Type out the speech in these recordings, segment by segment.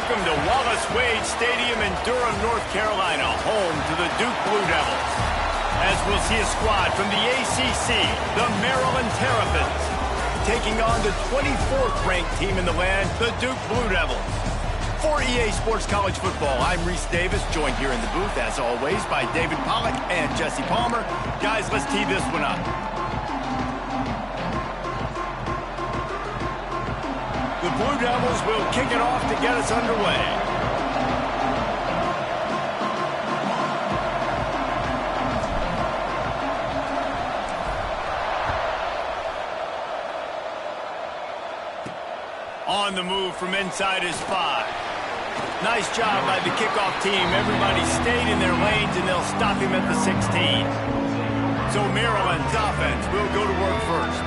Welcome to Wallace Wade Stadium in Durham, North Carolina, home to the Duke Blue Devils. As we'll see a squad from the ACC, the Maryland Terrapins, taking on the 24th ranked team in the land, the Duke Blue Devils. For EA Sports College Football, I'm Reese Davis, joined here in the booth, as always, by David Pollack and Jesse Palmer. Guys, let's tee this one up. The Blue Devils will kick it off to get us underway. On the move from inside is 5. Nice job by the kickoff team. Everybody stayed in their lanes, and they'll stop him at the 16. So Maryland's offense will go to work first.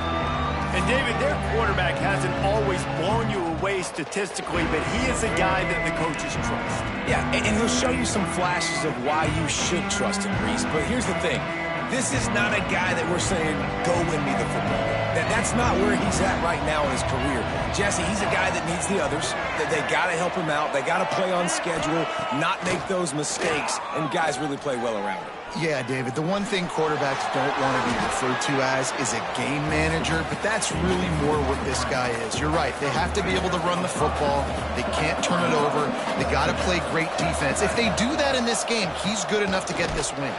And, David, their quarterback hasn't always blown you away statistically, but he is a guy that the coaches trust. Yeah, and he'll show you some flashes of why you should trust him, Reese. But here's the thing. This is not a guy that we're saying, go win me the football. That's not where he's at right now in his career. Jesse, he's a guy that needs the others. That they got to help him out. They got to play on schedule, not make those mistakes, and guys really play well around him. Yeah, David, the one thing quarterbacks don't want to be referred to as is a game manager, but that's really more what this guy is. You're right. They have to be able to run the football. They can't turn it over. They got to play great defense. If they do that in this game, he's good enough to get this win.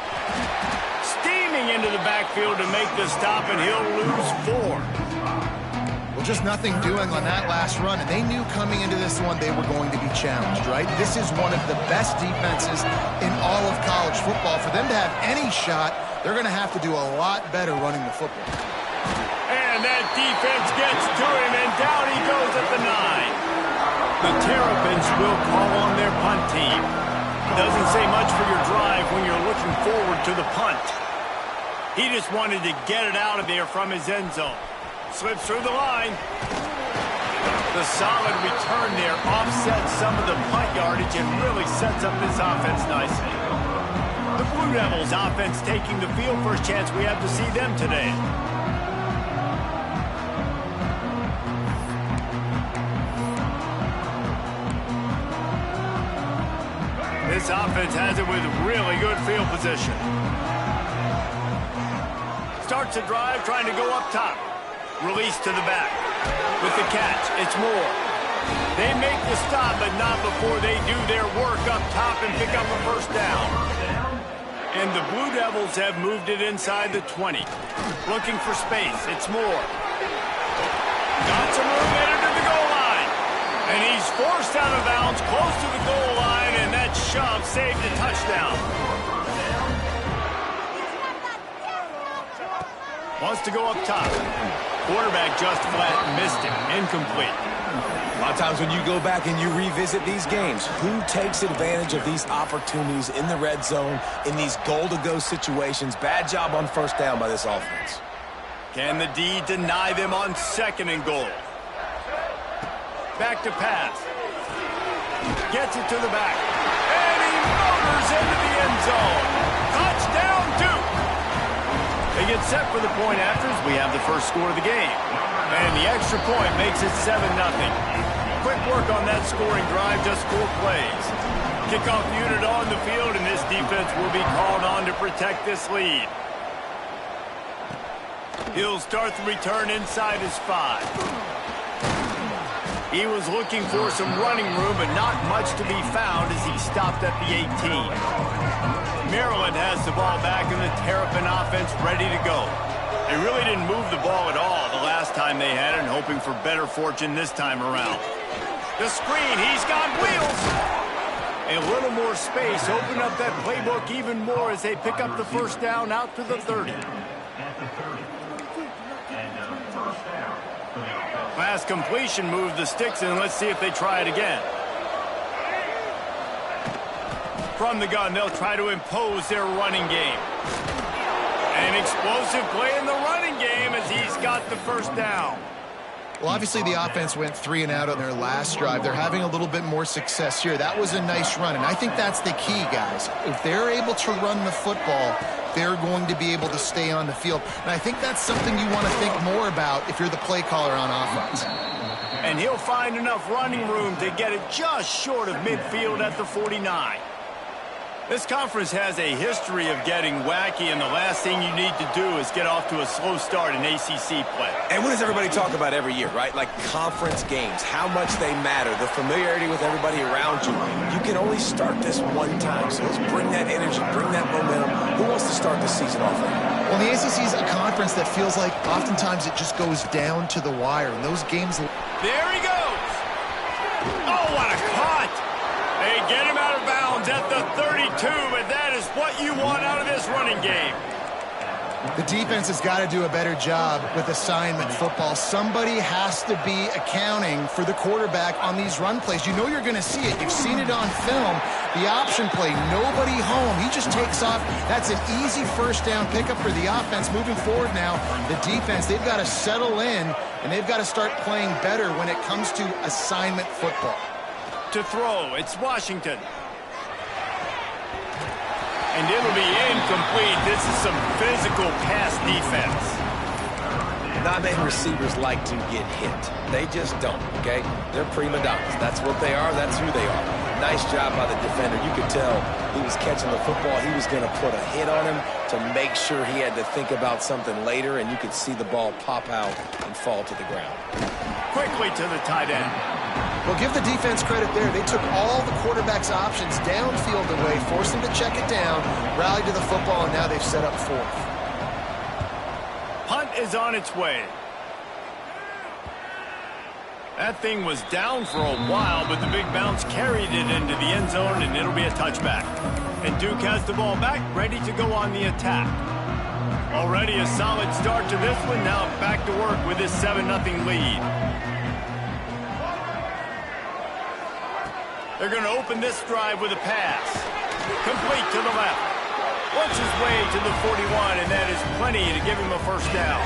Steaming into the backfield to make the stop, and he'll lose 4. Well, just nothing doing on that last run, and they knew coming into this one they were going to be challenged, right? This is one of the best defenses in all of college football. For them to have any shot, they're going to have to do a lot better running the football. And that defense gets to him, and down he goes at the 9. The Terrapins will call on their punt team. Doesn't say much for your drive when you're looking forward to the punt. He just wanted to get it out of there from his end zone. Slips through the line. The solid return there offsets some of the punt yardage and really sets up this offense nicely. The Blue Devils offense taking the field. First chance we have to see them today. This offense has it with really good field position. Starts a drive trying to go up top. Release to the back. With the catch, it's Moore. They make the stop, but not before they do their work up top and pick up a first down. And the Blue Devils have moved it inside the 20. Looking for space, it's Moore. Got some room headed to the goal line. And he's forced out of bounds close to the goal line, and that shove saved a touchdown. Wants to go up top. Quarterback just flat missed him. Incomplete. A lot of times when you go back and you revisit these games, who takes advantage of these opportunities in the red zone, in these goal-to-go situations? Bad job on first down by this offense. Can the D deny them on 2nd and goal? Back to pass. Gets it to the back. And he motors into the end zone. Touchdown, Duke. They get set for the point after as we have the first score of the game. And the extra point makes it 7-0. Quick work on that scoring drive, just 4 plays. Kickoff unit on the field, and this defense will be called on to protect this lead. He'll start the return inside his 5. He was looking for some running room, but not much to be found as he stopped at the 18. Maryland has the ball back, and the Terrapin offense ready to go. They really didn't move the ball at all the last time they had it, and hoping for better fortune this time around. The screen, he's got wheels. A little more space, open up that playbook even more as they pick up the first down out to the 30. Pass completion moved the sticks, and let's see if they try it again. From the gun, they'll try to impose their running game. An explosive play in the running game as he's got the first down. Well, obviously the offense went 3 and out on their last drive. They're having a little bit more success here. That was a nice run, and I think that's the key, guys. If they're able to run the football, they're going to be able to stay on the field. And I think that's something you want to think more about if you're the play caller on offense. And he'll find enough running room to get it just short of midfield at the 49. This conference has a history of getting wacky, and the last thing you need to do is get off to a slow start in ACC play. And what does everybody talk about every year, right? Like conference games, how much they matter, the familiarity with everybody around you. You can only start this one time, so let's bring that energy, bring that momentum. Who wants to start the season off right? Well, the ACC is a conference that feels like oftentimes it just goes down to the wire. And those games... There he goes! Oh, what a cut! They get him out of bounds at the 32, but that is what you want out of this running game. The defense has got to do a better job with assignment football. Somebody has to be accounting for the quarterback on these run plays. You know you're going to see it. You've seen it on film. The option play, nobody home. He just takes off. That's an easy first down pickup for the offense. Moving forward now, the defense, they've got to settle in, and they've got to start playing better when it comes to assignment football. To throw, it's Washington. And it'll be incomplete. This is some physical pass defense. Non-name receivers like to get hit. They just don't, okay? They're prima donnas. That's what they are. That's who they are. Nice job by the defender. You could tell he was catching the football. He was going to put a hit on him to make sure he had to think about something later, and you could see the ball pop out and fall to the ground. Quickly to the tight end. Well, give the defense credit there. They took all the quarterback's options downfield away, forced him to check it down, rallied to the football, and now they've set up fourth. Punt is on its way. That thing was down for a while, but the big bounce carried it into the end zone, and it'll be a touchback. And Duke has the ball back, ready to go on the attack. Already a solid start to this one. Now back to work with this 7-0 lead. They're going to open this drive with a pass. Complete to the left. Works his way to the 41, and that is plenty to give him a first down.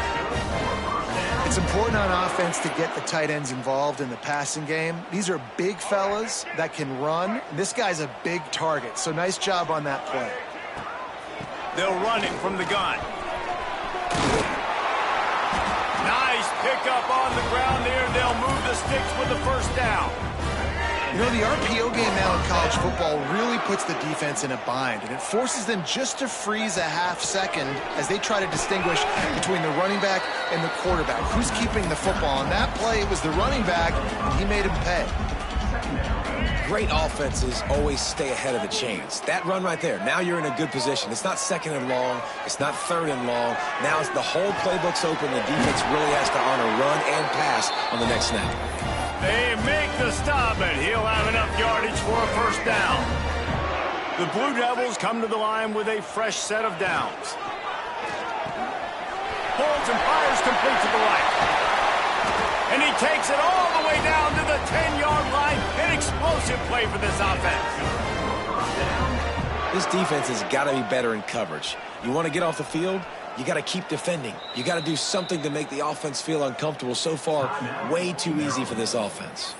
It's important on offense to get the tight ends involved in the passing game. These are big fellas that can run. This guy's a big target, so nice job on that play. They'll run it from the gun. Nice pickup on the ground there. They'll move the sticks with the first down. You know, the RPO game now in college football really puts the defense in a bind, and it forces them just to freeze a half second as they try to distinguish between the running back and the quarterback. Who's keeping the football? On that play, it was the running back, and he made him pay. Great offenses always stay ahead of the chains. That run right there, now you're in a good position. It's not second and long. It's not third and long. Now it's the whole playbook's open. The defense really has to honor run and pass on the next snap. They make the stop, and he'll have enough yardage for a first down. The Blue Devils come to the line with a fresh set of downs. Holds and fires complete to the right. And he takes it all the way down to the 10-yard line. An explosive play for this offense. This defense has got to be better in coverage. You want to get off the field? You got to keep defending. You got to do something to make the offense feel uncomfortable. So far, way too easy for this offense.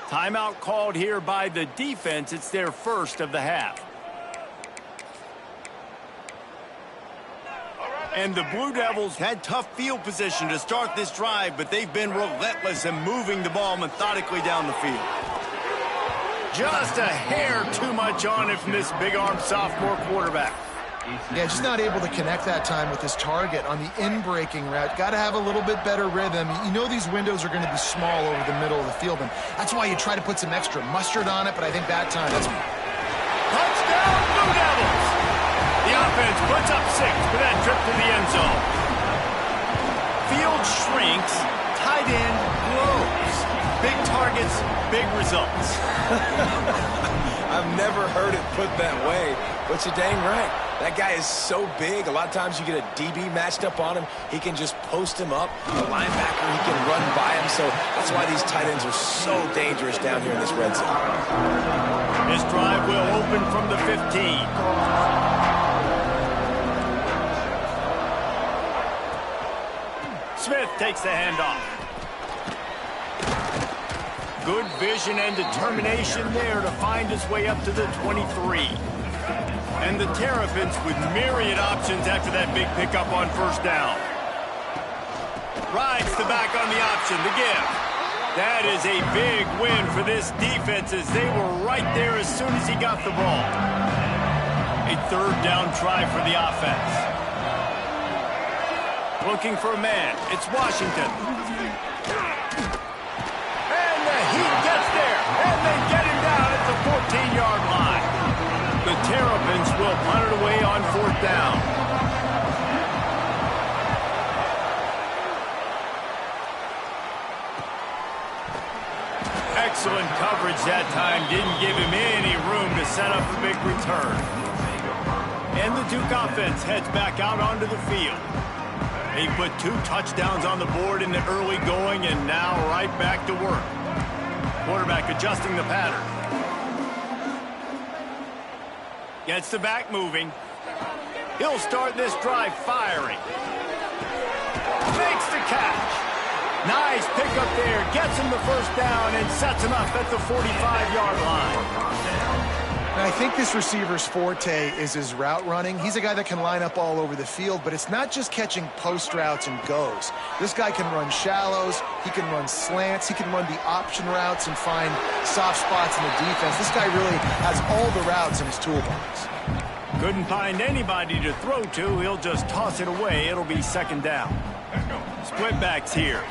Timeout called here by the defense. It's their first of the half. And the Blue Devils had tough field position to start this drive, but they've been relentless in moving the ball methodically down the field. Just a hair too much on it from this big-armed sophomore quarterback. Yeah, just not able to connect that time with his target on the in-breaking route. Got to have a little bit better rhythm. You know these windows are going to be small over the middle of the field, and that's why you try to put some extra mustard on it, but I think that time that's... Touchdown, Blue Devils! The offense puts up 6 for that trip to the end zone. Field shrinks, tight end grows. Big targets, big results. I've never heard it put that way, but you're dang right. That guy is so big. A lot of times you get a DB matched up on him. He can just post him up. A linebacker, he can run by him. So that's why these tight ends are so dangerous down here in this red zone. This drive will open from the 15. Smith takes the handoff. Good vision and determination there to find his way up to the 23. And the Terrapins with myriad options after that big pickup on first down. Rides the back on the option, the give. That is a big win for this defense as they were right there as soon as he got the ball. A third down try for the offense. Looking for a man. It's Washington. And the Heat gets there. And they get him down at the 14-yard line. The Terrapins will punt it away on fourth down. Excellent coverage that time. Didn't give him any room to set up the big return. And the Duke offense heads back out onto the field. They put 2 touchdowns on the board in the early going and now right back to work. Quarterback adjusting the pattern. Gets the back moving. He'll start this drive firing. Makes the catch. Nice pickup there. Gets him the first down and sets him up at the 45-yard line. And I think this receiver's forte is his route running. He's a guy that can line up all over the field, but it's not just catching post routes and goes. This guy can run shallows, he can run slants, he can run the option routes and find soft spots in the defense. This guy really has all the routes in his toolbox. Couldn't find anybody to throw to. He'll just toss it away. It'll be second down. Split backs here.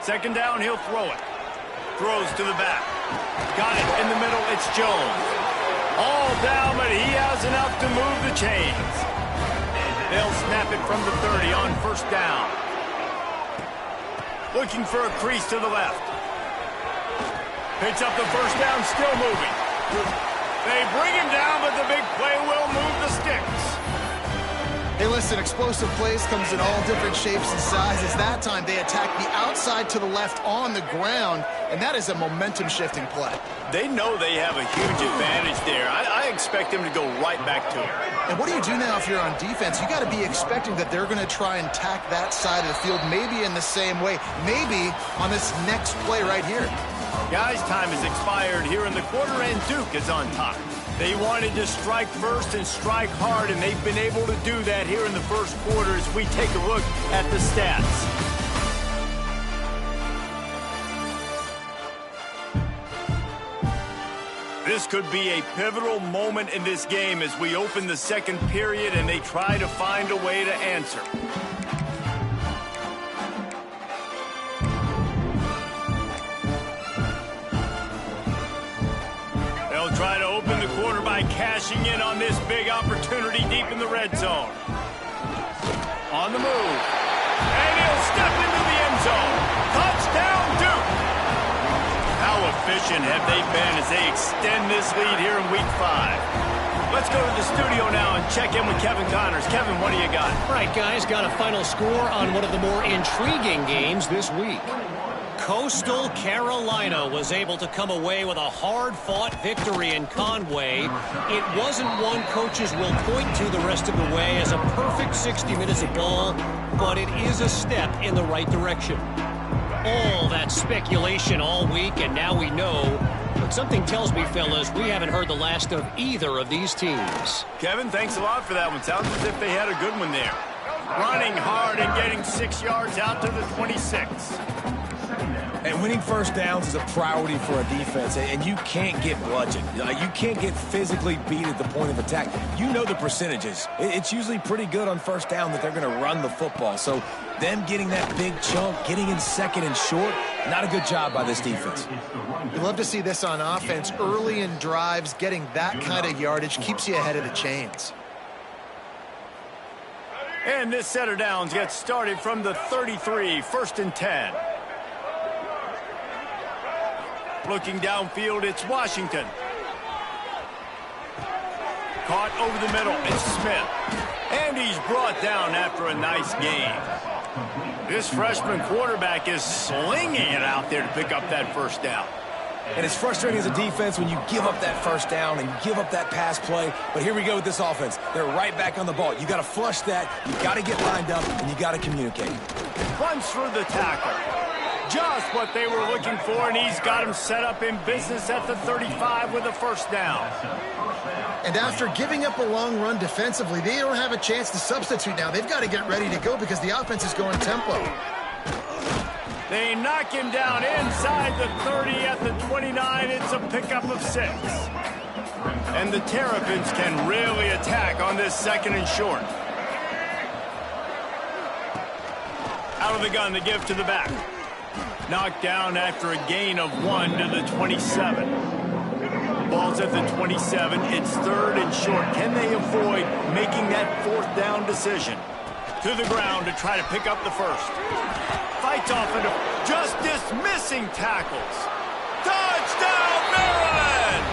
Second down, he'll throw it. Throws to the back. Got it in the middle, it's Jones. All down, but he has enough to move the chains. They'll snap it from the 30 on first down. Looking for a crease to the left. Picks up the first down, still moving. They bring him down, but the big play will move the sticks. Hey, listen, explosive plays comes in all different shapes and sizes. That time, they attack the outside to the left on the ground, and that is a momentum-shifting play. They know they have a huge advantage there. I expect them to go right back to it. And what do you do now if you're on defense? You got to be expecting that they're going to try and attack that side of the field, maybe in the same way, maybe on this next play right here. Guys, time has expired here in the quarter, and Duke is on top. They wanted to strike first and strike hard, and they've been able to do that here in the first quarter as we take a look at the stats. This could be a pivotal moment in this game as we open the second period and they try to find a way to answer. They'll try to open the quarter by cashing in on this big opportunity deep in the red zone. On the move. And he'll step into the end zone. Touchdown, Duke! How efficient have they been as they extend this lead here in Week 5? Let's go to the studio now and check in with Kevin Connors. Kevin, what do you got? All right, guys, got a final score on one of the more intriguing games this week. Coastal Carolina was able to come away with a hard-fought victory in Conway. It wasn't one coaches will point to the rest of the way as a perfect 60 minutes of ball, but it is a step in the right direction. All that speculation all week, and now we know. But something tells me, fellas, we haven't heard the last of either of these teams. Kevin, thanks a lot for that one. Sounds as if they had a good one there. Running hard and getting 6 yards out to the 26. And winning first downs is a priority for a defense, and you can't get bludgeoned. You can't get physically beat at the point of attack. You know the percentages. It's usually pretty good on first down that they're going to run the football. So them getting that big chunk, getting in second and short, not a good job by this defense. You love to see this on offense. Early in drives, getting that kind of yardage keeps you ahead of the chains. And this set of downs gets started from the 33, 1st and 10. Looking downfield, it's Washington. Caught over the middle, it's Smith. And he's brought down after a nice gain. This freshman quarterback is slinging it out there to pick up that first down. And it's frustrating as a defense when you give up that first down and you give up that pass play. But here we go with this offense. They're right back on the ball. You got to flush that. You got to get lined up, and you got to communicate. Runs through the tackle. Just what they were looking for, and he's got him set up in business at the 35 with a first down. And after giving up a long run defensively, they don't have a chance to substitute now. They've got to get ready to go because the offense is going tempo. They knock him down inside the 30 at the 29. It's a pickup of 6. And the Terrapins can really attack on this 2nd and short. Out of the gun to give to the back. Knocked down after a gain of 1 to the 27. Ball's at the 27. It's 3rd and short. Can they avoid making that 4th down decision? To the ground to try to pick up the first. Fights off into just dismissing tackles. Touchdown, Maryland!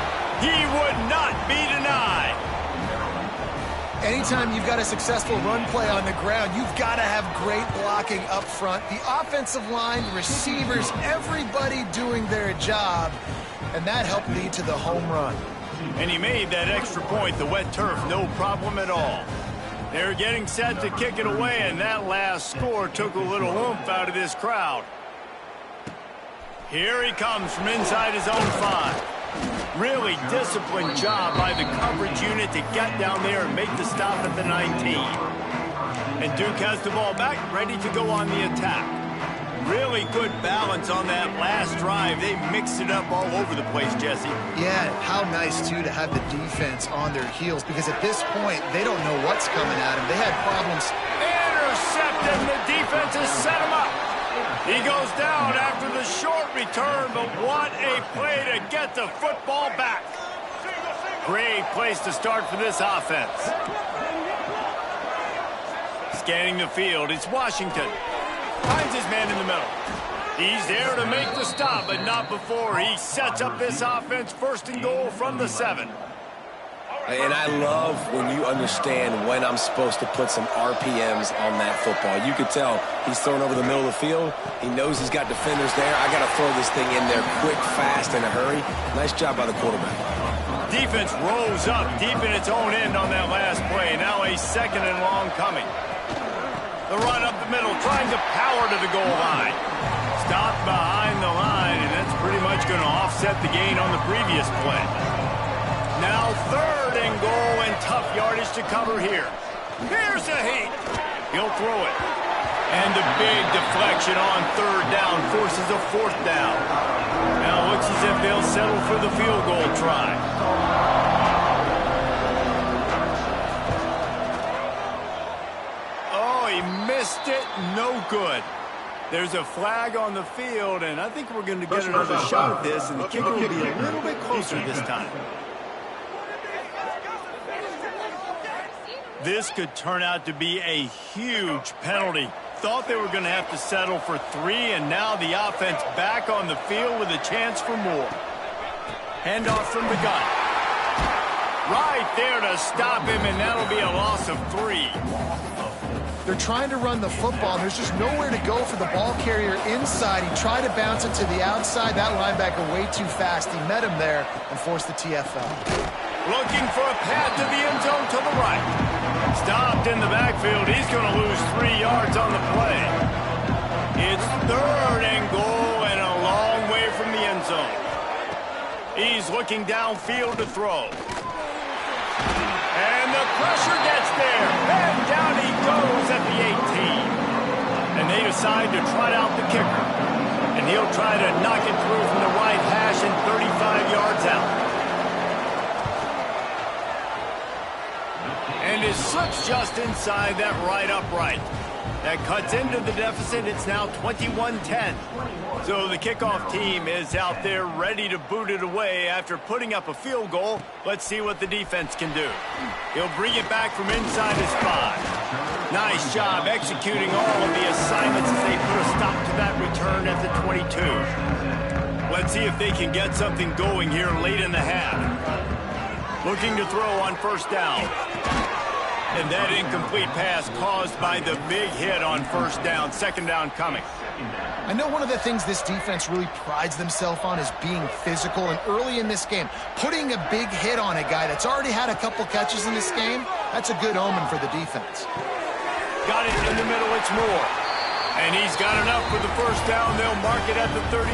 He would not be denied. Anytime you've got a successful run play on the ground, you've got to have great blocking up front. The offensive line, receivers, everybody doing their job. And that helped lead to the home run. And he made that extra point, the wet turf, no problem at all. They're getting set to kick it away, and that last score took a little oomph out of this crowd. Here he comes from inside his own 5. Really disciplined job by the coverage unit to get down there and make the stop at the 19. And Duke has the ball back, ready to go on the attack. Really good balance on that last drive. They mixed it up all over the place, Jesse. Yeah, how nice, too, to have the defense on their heels, because at this point, they don't know what's coming at them. They had problems. Intercepted, and the defense has set him up. He goes down after the short return, but what a play to get the football back. Great place to start for this offense. Scanning the field, it's Washington. Finds his man in the middle. He's there to make the stop, but not before he sets up this offense 1st and goal from the 7. And I love when you understand when I'm supposed to put some RPMs on that football. You could tell he's thrown over the middle of the field. He knows he's got defenders there. I got to throw this thing in there quick, fast, in a hurry. Nice job by the quarterback. Defense rose up deep in its own end on that last play. Now a 2nd and long coming. The run up the middle, trying to power to the goal line. Stopped behind the line, and that's pretty much going to offset the gain on the previous play. Now 3rd and goal, and tough yardage to cover here. Here's a heat. He'll throw it. And a big deflection on 3rd down forces a 4th down. Now it looks as if they'll settle for the field goal try. Missed it, no good. There's a flag on the field, and I think we're going to get another shot at this, and the kicker will be a little bit closer this time. This could turn out to be a huge penalty. Thought they were going to have to settle for 3, and now the offense back on the field with a chance for more. Handoff from the gun. Right there to stop him, and that'll be a loss of 3. They're trying to run the football. There's just nowhere to go for the ball carrier inside. He tried to bounce it to the outside. That linebacker way too fast. He met him there and forced the TFL. Looking for a path to the end zone to the right. Stopped in the backfield. He's going to lose 3 yards on the play. It's 3rd and goal and a long way from the end zone. He's looking downfield to throw. And the pressure gets there. And down he goes at the 18. And they decide to trot out the kicker. And he'll try to knock it through from the right hash and 35 yards out. And it slips just inside that right upright. That cuts into the deficit. It's now 21-10. So the kickoff team is out there ready to boot it away after putting up a field goal. Let's see what the defense can do. He'll bring it back from inside his 5. Nice job executing all of the assignments as they put a stop to that return at the 22. Let's see if they can get something going here late in the half. Looking to throw on 1st down. And that incomplete pass caused by the big hit on 1st down. 2nd down coming. I know one of the things this defense really prides themselves on is being physical, and early in this game, putting a big hit on a guy that's already had a couple catches in this game, that's a good omen for the defense. Got it in the middle, it's Moore. And he's got enough for the first down. They'll mark it at the 34.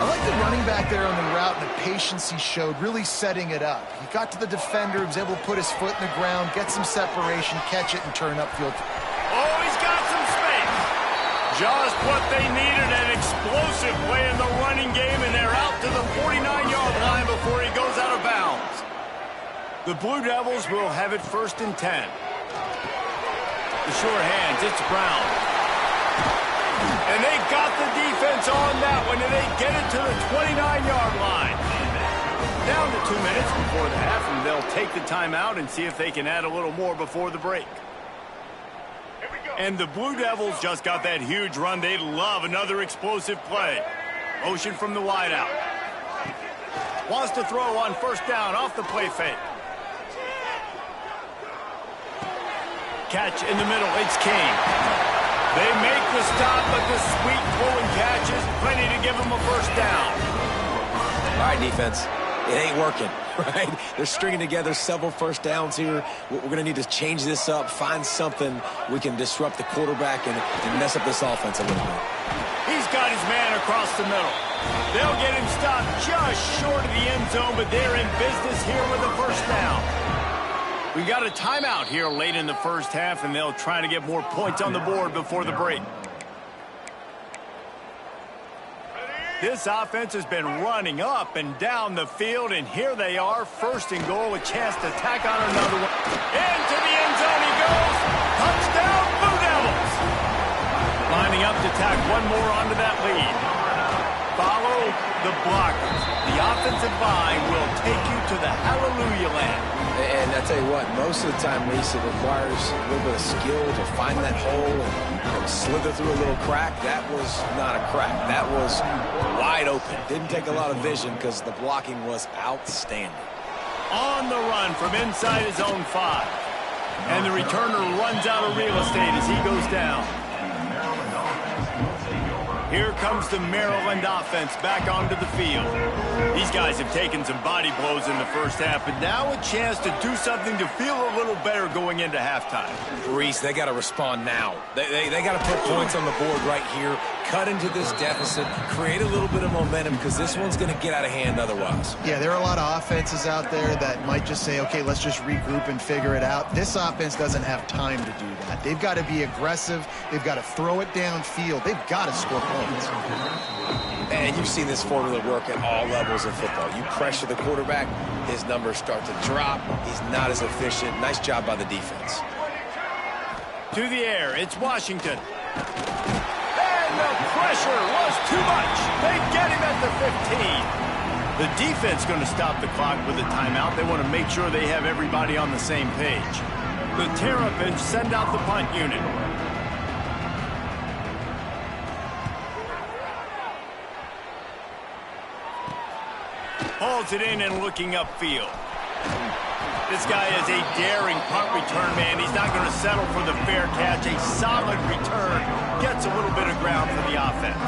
I like the running back there on the route and the patience he showed, really setting it up. He got to the defender, he was able to put his foot in the ground, get some separation, catch it, and turn upfield. Oh, he's got some space. Just what they needed, an explosive play in the running game, and they're out to the 49-yard line before he goes out of bounds. The Blue Devils will have it 1st and 10. The short hands, it's Brown. And they got the defense on that one, and they get it to the 29-yard line. Down to 2 minutes before the half, and they'll take the timeout and see if they can add a little more before the break. And the Blue Devils just got that huge run. They'd love another explosive play. Motion from the wideout. Wants to throw on 1st down off the play fake. Catch in the middle, it's King. They make the stop, but the sweet throwing catch is plenty to give them a 1st down. All right, defense. It ain't working, right? They're stringing together several 1st downs here. We're going to need to change this up, find something we can disrupt the quarterback and mess up this offense a little bit. He's got his man across the middle. They'll get him stopped just short of the end zone, but they're in business here with a 1st down. We got a timeout here late in the 1st half, and they'll try to get more points on the board before the break. This offense has been running up and down the field, and here they are, 1st and goal, a chance to tack on another one. Into the end zone he goes. Touchdown, Blue Devils. Lining up to tack one more onto that lead. Follow the blockers. The offensive line will take you to the hallelujah land. And I tell you what, most of the time, Reese, it requires a little bit of skill to find that hole and slither through a little crack. That was not a crack. That was wide open. Didn't take a lot of vision because the blocking was outstanding. On the run from inside his own 5. And the returner runs out of real estate as he goes down. Here comes the Maryland offense back onto the field. These guys have taken some body blows in the 1st half, but now a chance to do something to feel a little better going into halftime. Reese, they got to respond now. They got to put points on the board right here, cut into this deficit, create a little bit of momentum because this one's going to get out of hand otherwise. Yeah, there are a lot of offenses out there that might just say, okay, let's just regroup and figure it out. This offense doesn't have time to do that. They've got to be aggressive. They've got to throw it downfield. They've got to score points. And you've seen this formula work at all levels of football. You pressure the quarterback, his numbers start to drop. He's not as efficient. Nice job by the defense. To the air, it's Washington. And the pressure was too much. They get him at the 15. The defense going to stop the clock with a timeout. They want to make sure they have everybody on the same page. The Terrapins send out the punt unit. Hauls it in and looking upfield. This guy is a daring punt return man. He's not going to settle for the fair catch. A solid return. Gets a little bit of ground for the offense.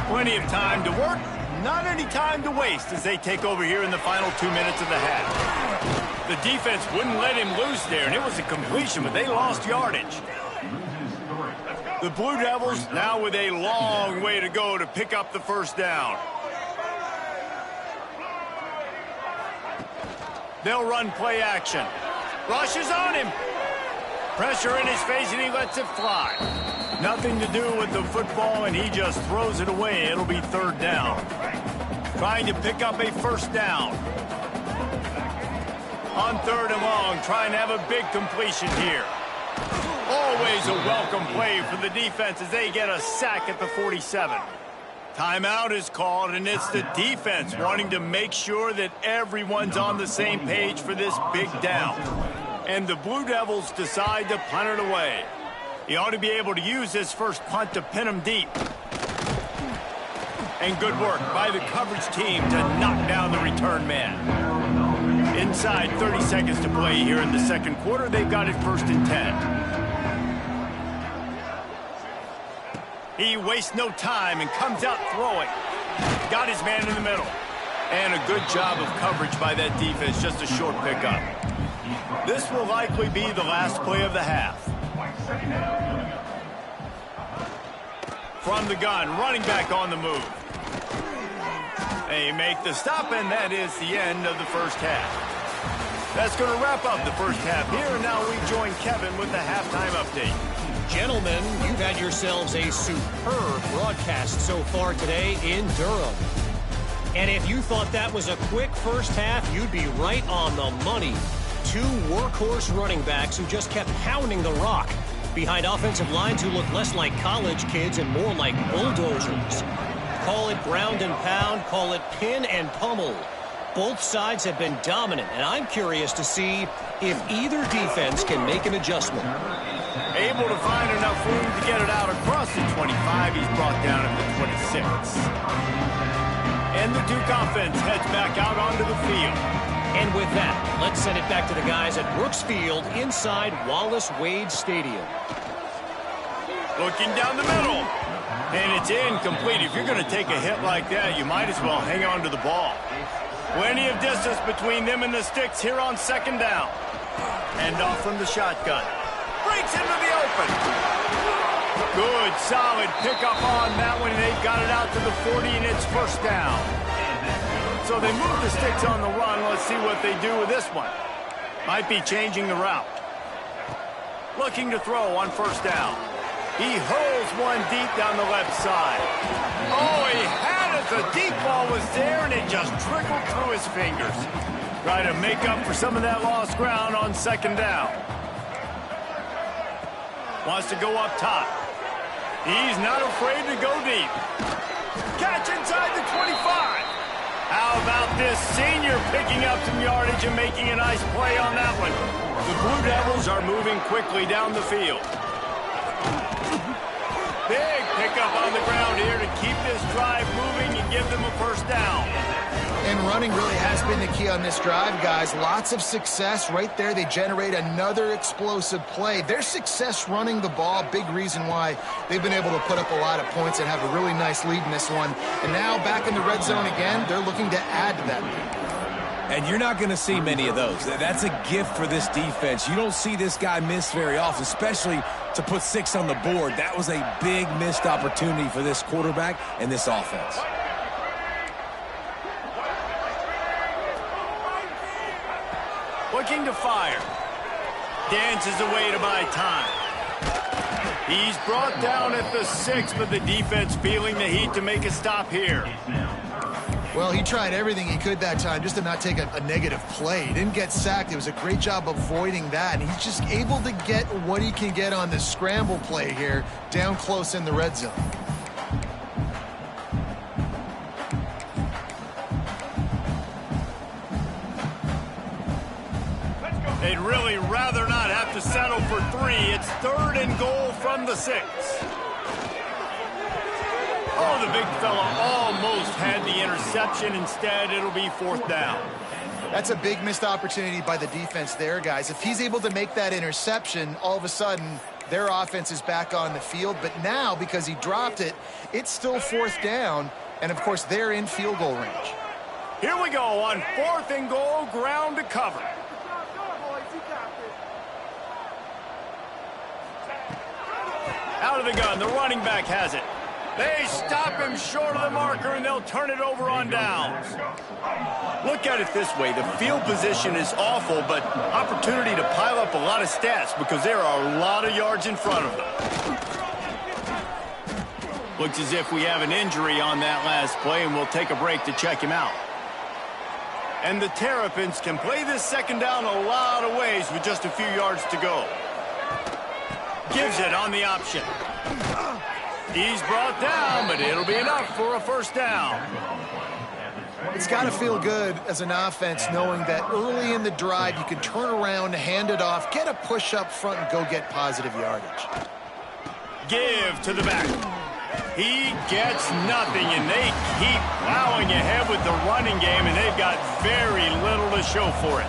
Plenty of time to work. Not any time to waste as they take over here in the final 2 minutes of the half. The defense wouldn't let him loose there, and it was a completion, but they lost yardage. The Blue Devils now with a long way to go to pick up the 1st down. They'll run play action. Rushes on him. Pressure in his face, and he lets it fly. Nothing to do with the football, and he just throws it away. It'll be 3rd down. Trying to pick up a 1st down. On 3rd and long, trying to have a big completion here. Always a welcome play for the defense as they get a sack at the 47. Timeout is called, and it's the defense wanting to make sure that everyone's on the same page for this big down. And the Blue Devils decide to punt it away. He ought to be able to use his first punt to pin him deep. And good work by the coverage team to knock down the return man. Inside 30 seconds to play here in the 2nd quarter. They've got it 1st and 10. He wastes no time and comes out throwing. Got his man in the middle. And a good job of coverage by that defense. Just a short pickup. This will likely be the last play of the half. From the gun, running back on the move. They make the stop, and that is the end of the first half. That's going to wrap up the first half here, and now we join Kevin with the halftime update. Gentlemen, you've had yourselves a superb broadcast so far today in Durham. And if you thought that was a quick first half, you'd be right on the money. Two workhorse running backs who just kept pounding the rock behind offensive lines who look less like college kids and more like bulldozers. Call it ground and pound, call it pin and pummel. Both sides have been dominant, and I'm curious to see if either defense can make an adjustment. Able to find enough room to get it out across the 25. He's brought down at the 26. And the Duke offense heads back out onto the field. And with that, let's send it back to the guys at Brooks Field inside Wallace Wade Stadium. Looking down the middle. And it's incomplete. If you're going to take a hit like that, you might as well hang on to the ball. Plenty of distance between them and the sticks here on second down. Hand off from the shotgun. Breaks into the open. Good, solid pickup on that one. They've got it out to the 40, and it's first down. So they move the sticks on the run. Let's see what they do with this one. Might be changing the route. Looking to throw on first down. He hurls one deep down the left side. Oh, he had it. The deep ball was there, and it just trickled through his fingers. Try to make up for some of that lost ground on second down. Wants to go up top. He's not afraid to go deep. Catch inside the 25. How about this senior picking up some yardage and making a nice play on that one? The Blue Devils are moving quickly down the field. Big pickup on the ground here to keep this drive moving and give them a first down. And running really has been the key on this drive, guys. Lots of success right there. They generate another explosive play. Their success running the ball, big reason why they've been able to put up a lot of points and have a really nice lead in this one. And now back in the red zone again, they're looking to add to that lead. And you're not going to see many of those. That's a gift for this defense. You don't see this guy miss very often, especially to put 6 on the board. That was a big missed opportunity for this quarterback and this offense. Looking to fire. Dances away to buy time. He's brought down at the 6, but the defense feeling the heat to make a stop here. Well, he tried everything he could that time just to not take a negative play. He didn't get sacked. It was a great job avoiding that. And he's just able to get what he can get on the scramble play here down close in the red zone. They'd really rather not have to settle for 3. It's 3rd and goal from the 6. Oh, the big fella almost had the interception. Instead, it'll be 4th down. That's a big missed opportunity by the defense there, guys. If he's able to make that interception, all of a sudden, their offense is back on the field. But now, because he dropped it, it's still 4th down. And, of course, they're in field goal range. Here we go on 4th and goal, ground to cover. Out of the gun, the running back has it. They stop him short of the marker, and they'll turn it over on downs. Look at it this way. The field position is awful, but opportunity to pile up a lot of stats because there are a lot of yards in front of them. Looks as if we have an injury on that last play, and we'll take a break to check him out. And the Terrapins can play this second down a lot of ways with just a few yards to go. Gives it on the option. He's brought down, but it'll be enough for a first down. It's got to feel good as an offense knowing that early in the drive you can turn around, hand it off, get a push up front, and go get positive yardage. Give to the back. He gets nothing, and they keep plowing ahead with the running game, and they've got very little to show for it.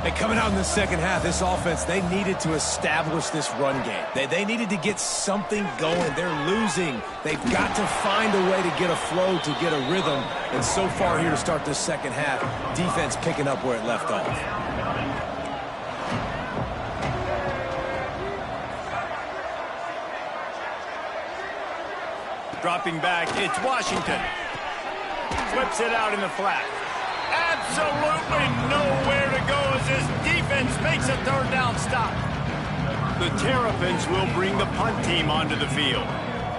And coming out in the second half, this offense, they needed to establish this run game. They needed to get something going. They're losing. They've got to find a way to get a flow, to get a rhythm. And so far here to start this second half, defense picking up where it left off. Dropping back, it's Washington. Flips it out in the flat. Absolutely nowhere to go as this defense makes a third down stop. The Terrapins will bring the punt team onto the field.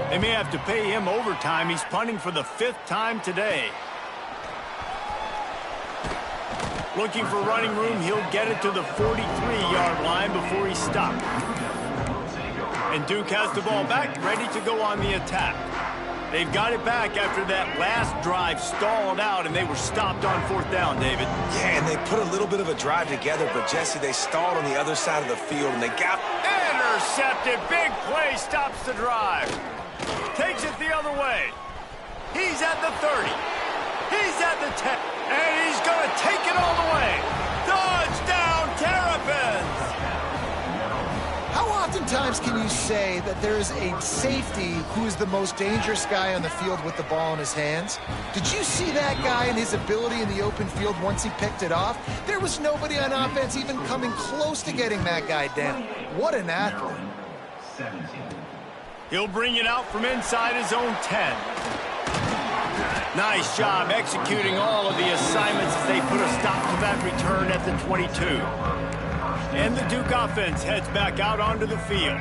They may have to pay him overtime. He's punting for the 5th time today. Looking for running room, he'll get it to the 43-yard line before he's stopped. And Duke has the ball back, ready to go on the attack. They've got it back after that last drive stalled out, and they were stopped on 4th down, David. Yeah, and they put a little bit of a drive together, but, Jesse, they stalled on the other side of the field, and they got... Intercepted. Big play stops the drive. Takes it the other way. He's at the 30. He's at the 10. And he's going to take it all the way. Touchdown, Terrapins! How oftentimes can you say that there's a safety who is the most dangerous guy on the field with the ball in his hands? Did you see that guy and his ability in the open field once he picked it off? There was nobody on offense even coming close to getting that guy down. What an athlete. He'll bring it out from inside his own 10. Nice job executing all of the assignments as they put a stop to that return at the 22. And the Duke offense heads back out onto the field.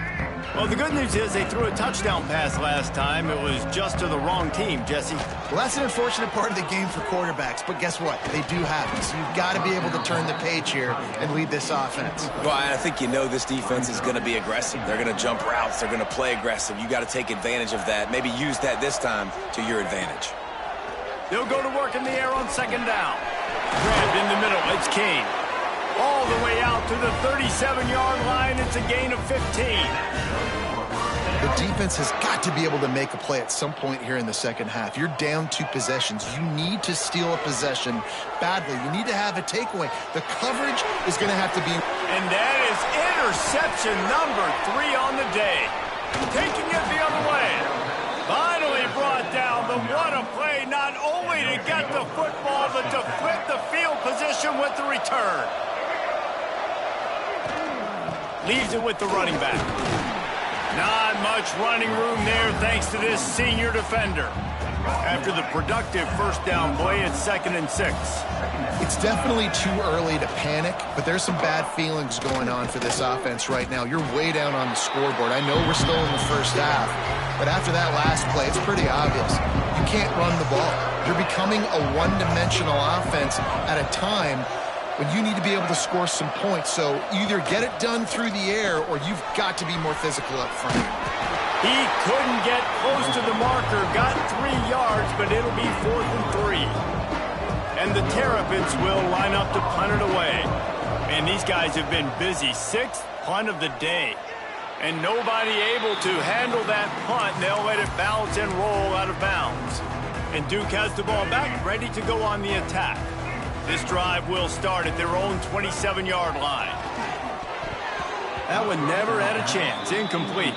Well, the good news is they threw a touchdown pass last time. It was just to the wrong team, Jesse. Well, that's an unfortunate part of the game for quarterbacks, but guess what? They do happen, so you've got to be able to turn the page here and lead this offense. Well, I think you know this defense is going to be aggressive. They're going to jump routes. They're going to play aggressive. You got to take advantage of that. Maybe use that this time to your advantage. They'll go to work in the air on 2nd down. Grabbed in the middle. It's Kane. All the way out to the 37-yard line. It's a gain of 15. The defense has got to be able to make a play at some point here in the second half. You're down 2 possessions. You need to steal a possession badly. You need to have a takeaway. The coverage is going to have to be... And that is interception number 3 on the day. Taking it the other way. Finally brought down, but what a play, not only to get the football, but to flip the field position with the return. Leaves it with the running back. Not much running room there thanks to this senior defender. After the productive first down play, it's 2nd and 6. It's definitely too early to panic, but there's some bad feelings going on for this offense right now. You're way down on the scoreboard. I know we're still in the first half, but after that last play, it's pretty obvious. You can't run the ball. You're becoming a one-dimensional offense at a time when you need to be able to score some points. So either get it done through the air or you've got to be more physical up front. He couldn't get close to the marker, got 3 yards, but it'll be 4th and 3. And the Terrapins will line up to punt it away. And these guys have been busy. 6th punt of the day. And nobody able to handle that punt, and they'll let it bounce and roll out of bounds. And Duke has the ball back, ready to go on the attack. This drive will start at their own 27-yard line. That one never had a chance. Incomplete.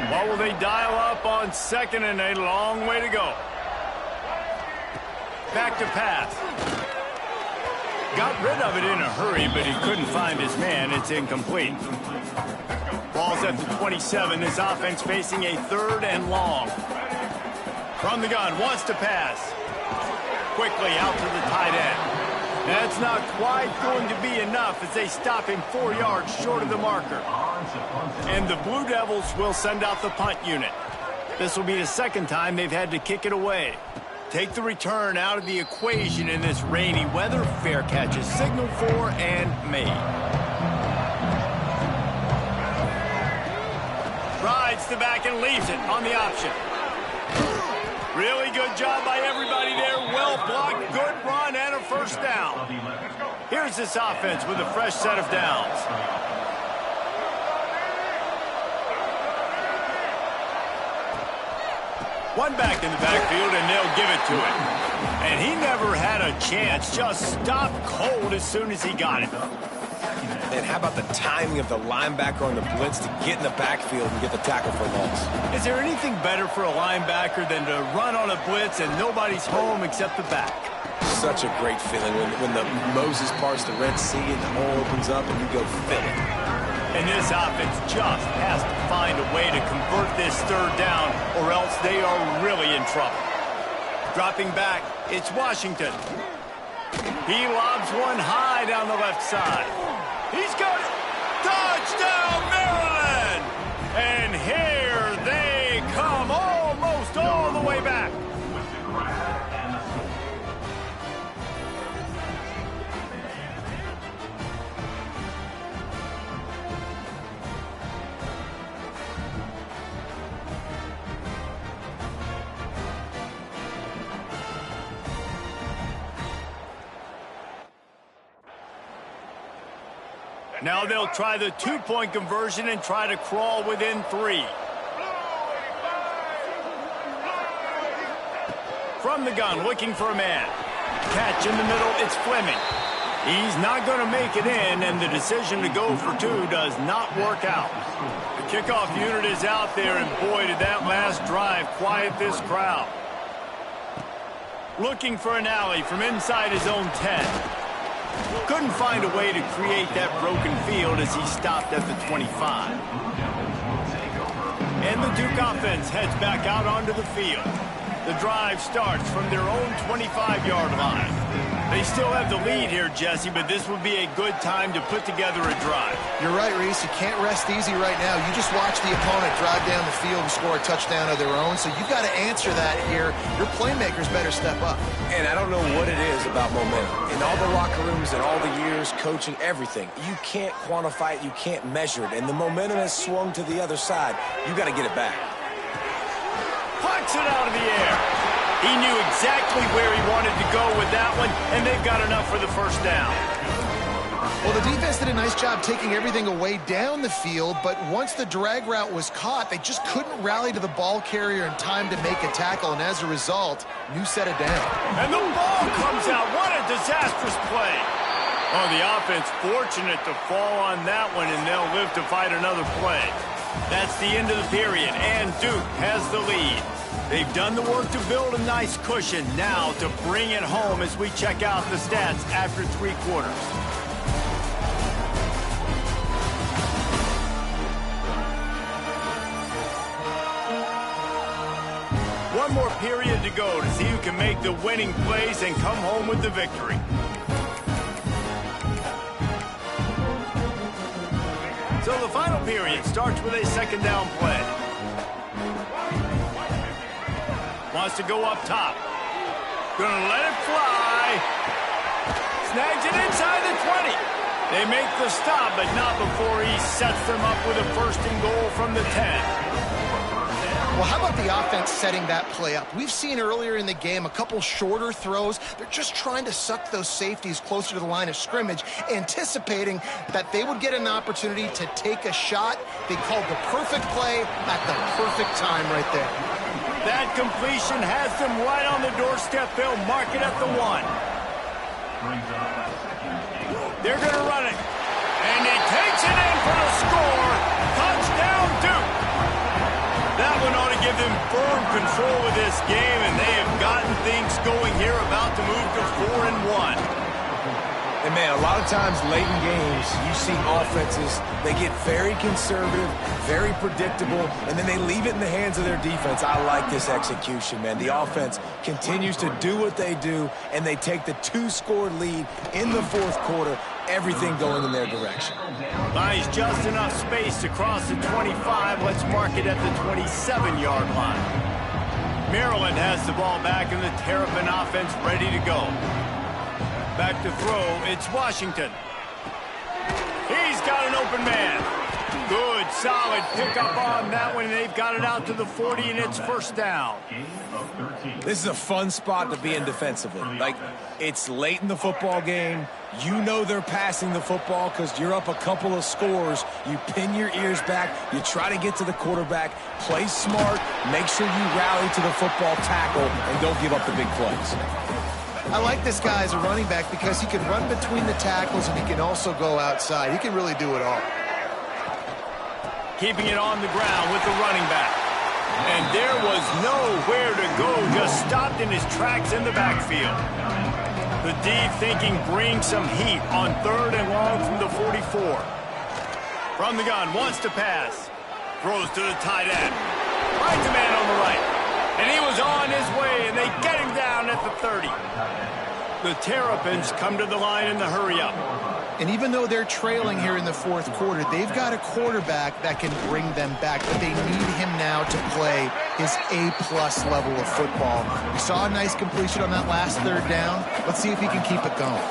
What will they dial up on 2nd and a long way to go? Back to pass. Got rid of it in a hurry, but he couldn't find his man. It's incomplete. Ball's at the 27. His offense facing a 3rd and long. From the gun, wants to pass. Quickly out to the tight end. That's not quite going to be enough as they stop him 4 yards short of the marker. And the Blue Devils will send out the punt unit. This will be the 2nd time they've had to kick it away. Take the return out of the equation in this rainy weather. Fair catch is signaled for and made. Rides the back and leaves it on the option. Really good job by everybody there. Well blocked, good run, and a first down. Here's this offense with a fresh set of downs. One back in the backfield, and they'll give it to him. And he never had a chance. Just stopped cold as soon as he got it. And how about the timing of the linebacker on the blitz to get in the backfield and get the tackle for loss? Is there anything better for a linebacker than to run on a blitz and nobody's home except the back? Such a great feeling when the Moses parts the Red Sea and the hole opens up and you go fill it. And this offense just has to find a way to convert this third down, or else they are really in trouble. Dropping back, it's Washington. He lobs one high down the left side. He's got it. Touchdown, Maryland! And here they come, almost all the way back. Now they'll try the two-point conversion and try to crawl within 3. From the gun, looking for a man. Catch in the middle, it's Fleming. He's not going to make it in, and the decision to go for 2 does not work out. The kickoff unit is out there, and boy, did that last drive quiet this crowd. Looking for an alley from inside his own 10. Couldn't find a way to create that broken field as he stopped at the 25. And the Duke offense heads back out onto the field. The drive starts from their own 25-yard line. They still have the lead here, Jesse, but this would be a good time to put together a drive. You're right, Reese. You can't rest easy right now. You just watch the opponent drive down the field and score a touchdown of their own, so you've got to answer that here. Your playmakers better step up. And I don't know what it is about momentum. In all the locker rooms and all the years, coaching, everything, you can't quantify it, you can't measure it. And the momentum has swung to the other side. You got to get it back. Pucks it out of the air. He knew exactly where he wanted to go with that one, and they've got enough for the first down. Well, the defense did a nice job taking everything away down the field, but once the drag route was caught, they just couldn't rally to the ball carrier in time to make a tackle, and as a result, new set it down. And the ball comes out. What a disastrous play. Oh, the offense fortunate to fall on that one, and they'll live to fight another play. That's the end of the period, and Duke has the lead. They've done the work to build a nice cushion. Now to bring it home as we check out the stats after 3 quarters. One more period to go to see who can make the winning plays and come home with the victory. So the final period starts with a second down play. Wants to go up top. Gonna let it fly. Snags it inside the 20. They make the stop, but not before he sets them up with a first and goal from the 10. Well, how about the offense setting that play up? We've seen earlier in the game a couple shorter throws. They're just trying to suck those safeties closer to the line of scrimmage, anticipating that they would get an opportunity to take a shot. They called the perfect play at the perfect time right there. That completion has them right on the doorstep. They'll mark it at the 1. They're going to run it. And he takes it in for the score. Touchdown, Duke. That one ought to give them firm control of this game, and they have gotten things going here, about to move to 4-1. And, man, a lot of times late in games, you see offenses, they get very conservative, very predictable, and then they leave it in the hands of their defense. I like this execution, man. The offense continues to do what they do, and they take the 2-score lead in the 4th quarter, everything going in their direction. Buys just enough space to cross the 25. Let's mark it at the 27-yard line. Maryland has the ball back, and the Terrapin offense ready to go. Back to throw, it's Washington. He's got an open man. Good, solid pickup on that one, and they've got it out to the 40, and it's first down. This is a fun spot to be in defensively. Like, it's late in the football game. You know they're passing the football because you're up a couple of scores. You pin your ears back. You try to get to the quarterback. Play smart. Make sure you rally to the football tackle and don't give up the big plays. I like this guy as a running back because he can run between the tackles and he can also go outside. He can really do it all. Keeping it on the ground with the running back. And there was nowhere to go, just stopped in his tracks in the backfield. The D thinking bring some heat on 3rd and long from the 44. From the gun, wants to pass. Throws to the tight end. Finds a man on the right. And he was on his way, and they get him down at the 30. The Terrapins come to the line in the hurry-up. And even though they're trailing here in the fourth quarter, they've got a quarterback that can bring them back, but they need him now to play his A-plus level of football. We saw a nice completion on that last third down. Let's see if he can keep it going.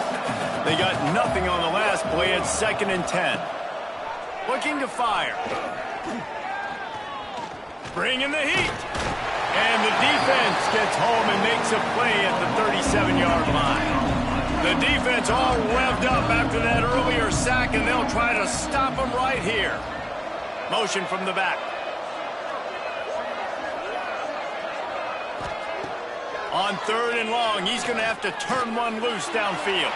They got nothing on the last play at 2nd and 10. Looking to fire. Bringing the heat. And the defense gets home and makes a play at the 37-yard line. The defense all revved up after that earlier sack, and they'll try to stop them right here. Motion from the back. On 3rd and long, he's going to have to turn one loose downfield.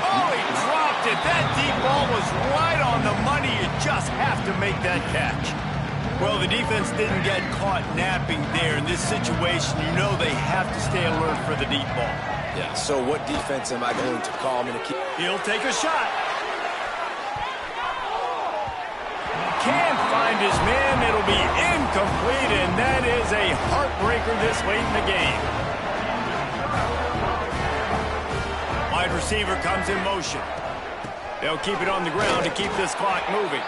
Oh, he dropped it. That deep ball was right on the money. You just have to make that catch. Well, the defense didn't get caught napping there. In this situation, you know they have to stay alert for the deep ball. Yeah, so what defense am I going to call? I'm going to keep... He'll take a shot. Can't find his man. It'll be incomplete, and that is a heartbreaker this late in the game. Wide receiver comes in motion. They'll keep it on the ground to keep this clock moving.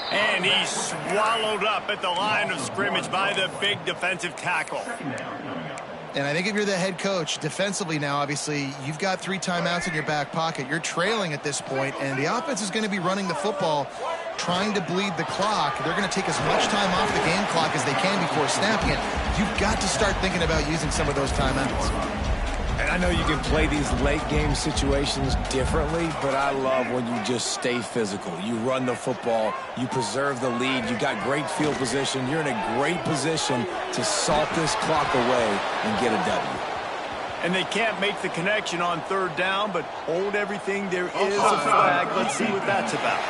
And he's swallowed up at the line of scrimmage by the big defensive tackle. And I think if you're the head coach, defensively now, obviously, you've got 3 timeouts in your back pocket. You're trailing at this point, and the offense is going to be running the football, trying to bleed the clock. They're going to take as much time off the game clock as they can before snapping it. You've got to start thinking about using some of those timeouts. And I know you can play these late-game situations differently, but I love when you just stay physical. You run the football, you preserve the lead, you got great field position. You're in a great position to salt this clock away and get a W. And they can't make the connection on 3rd down, but hold everything. There is a flag. Let's see what that's about.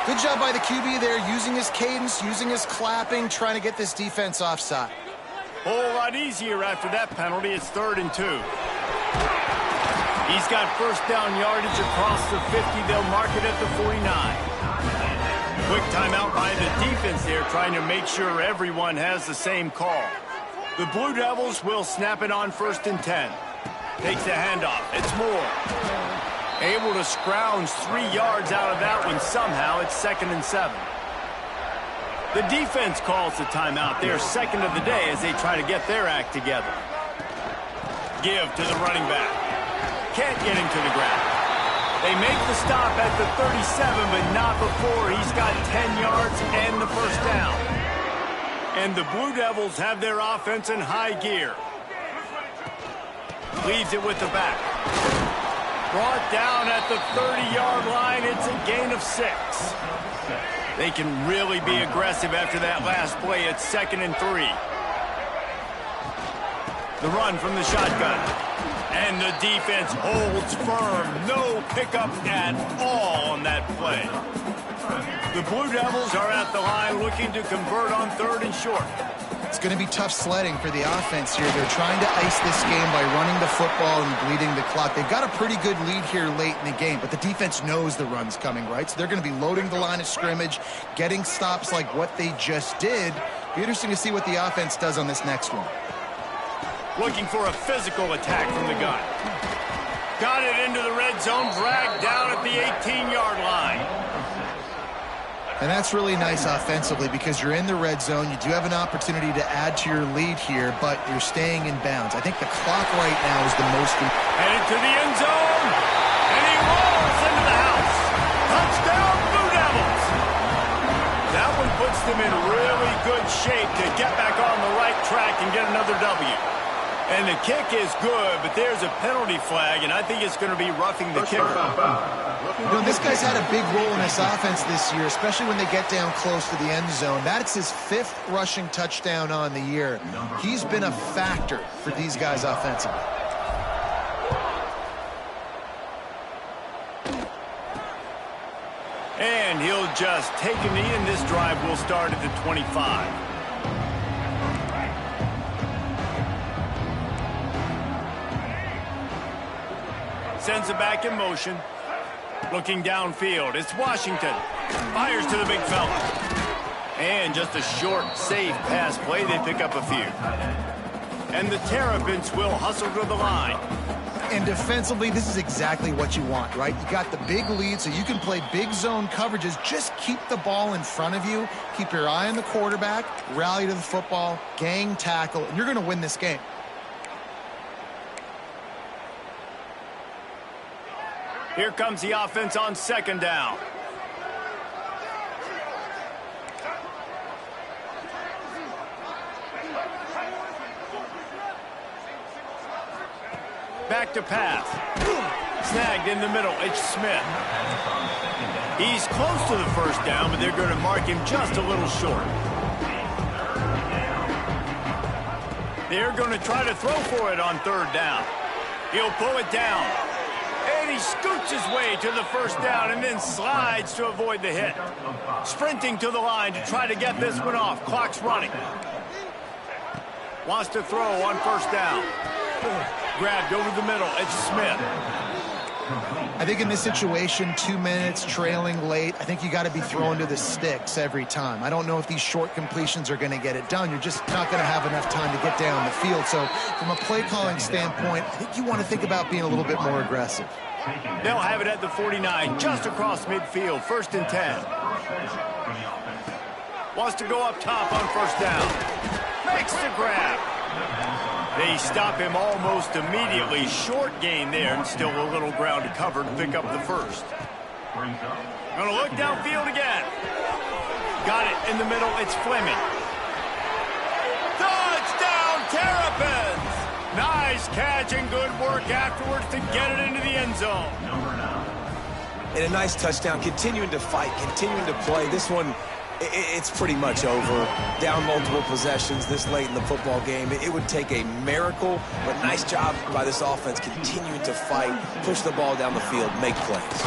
Good job by the QB there, using his cadence, using his clapping, trying to get this defense offside. Whole lot easier after that penalty. It's 3rd and 2. He's got first down yardage across the 50. They'll mark it at the 49. Quick timeout by the defense there, trying to make sure everyone has the same call. The Blue Devils will snap it on 1st and 10. Takes the handoff. It's Moore. Able to scrounge 3 yards out of that one somehow. It's 2nd and 7. The defense calls the timeout. They're 2nd of the day as they try to get their act together. Give to the running back. Can't get him to the ground. They make the stop at the 37, but not before he's got 10 yards and the first down. And the Blue Devils have their offense in high gear. Leaves it with the back. Brought down at the 30-yard line. It's a gain of 6. They can really be aggressive after that last play. It's 2nd and 3. The run from the shotgun. And the defense holds firm. No pickup at all on that play. The Blue Devils are at the line looking to convert on 3rd and short. It's going to be tough sledding for the offense here. They're trying to ice this game by running the football and bleeding the clock. They've got a pretty good lead here late in the game, but the defense knows the run's coming, right? So they're going to be loading the line of scrimmage, getting stops like what they just did. Be interesting to see what the offense does on this next one. Looking for a physical attack from the gun. Got it into the red zone, dragged down at the 18-yard line. And that's really nice offensively because you're in the red zone. You do have an opportunity to add to your lead here, but you're staying in bounds. I think the clock right now is the most... Headed to the end zone, and he rolls into the house. Touchdown, Blue Devils. That one puts them in really good shape to get back on the right track and get another W. And the kick is good, but there's a penalty flag, and I think it's going to be roughing the kicker. You know, this guy's had a big role in this offense this year, especially when they get down close to the end zone. That's his 5th rushing touchdown on the year. He's been a factor for these guys offensively. And he'll just take a knee, and this drive will start at the 25. Sends it back in motion. Looking downfield, it's Washington. Fires to the big fella. And just a short, safe pass play. They pick up a few. And the Terrapins will hustle to the line. And defensively, this is exactly what you want, right? You got the big lead, so you can play big zone coverages. Just keep the ball in front of you. Keep your eye on the quarterback. Rally to the football. Gang tackle. And you're going to win this game. Here comes the offense on second down. Back to pass. Snagged in the middle. It's Smith. He's close to the first down, but they're going to mark him just a little short. They're going to try to throw for it on third down. He'll pull it down. And he scoots his way to the first down and then slides to avoid the hit. Sprinting to the line to try to get this one off. Clock's running. Wants to throw on first down. Grabbed over the middle. It's Smith. I think in this situation, 2 minutes, trailing late, I think you got to be throwing to the sticks every time. I don't know if these short completions are going to get it done. You're just not going to have enough time to get down the field. So from a play calling standpoint, I think you want to think about being a little bit more aggressive. They'll have it at the 49, just across midfield, 1st and 10. Wants to go up top on first down. Makes the grab. They stop him almost immediately. Short gain there, and still a little ground to cover to pick up the first. Gonna look downfield again. Got it in the middle. It's Fleming. Touchdown, Terrapins! Nice catch and good work afterwards to get it into the end zone. And a nice touchdown, continuing to fight, continuing to play. This one, it's pretty much over. Down multiple possessions this late in the football game. It would take a miracle, but nice job by this offense continuing to fight, push the ball down the field, make plays.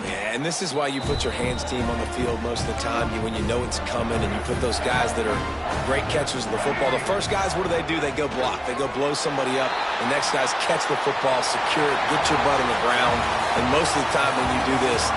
Yeah, and this is why you put your hands team on the field most of the time when you know it's coming, and you put those guys that are great catchers of the football. The first guys, what do? They go block. They go blow somebody up. The next guys catch the football, secure it, get your butt on the ground. And most of the time when you do this,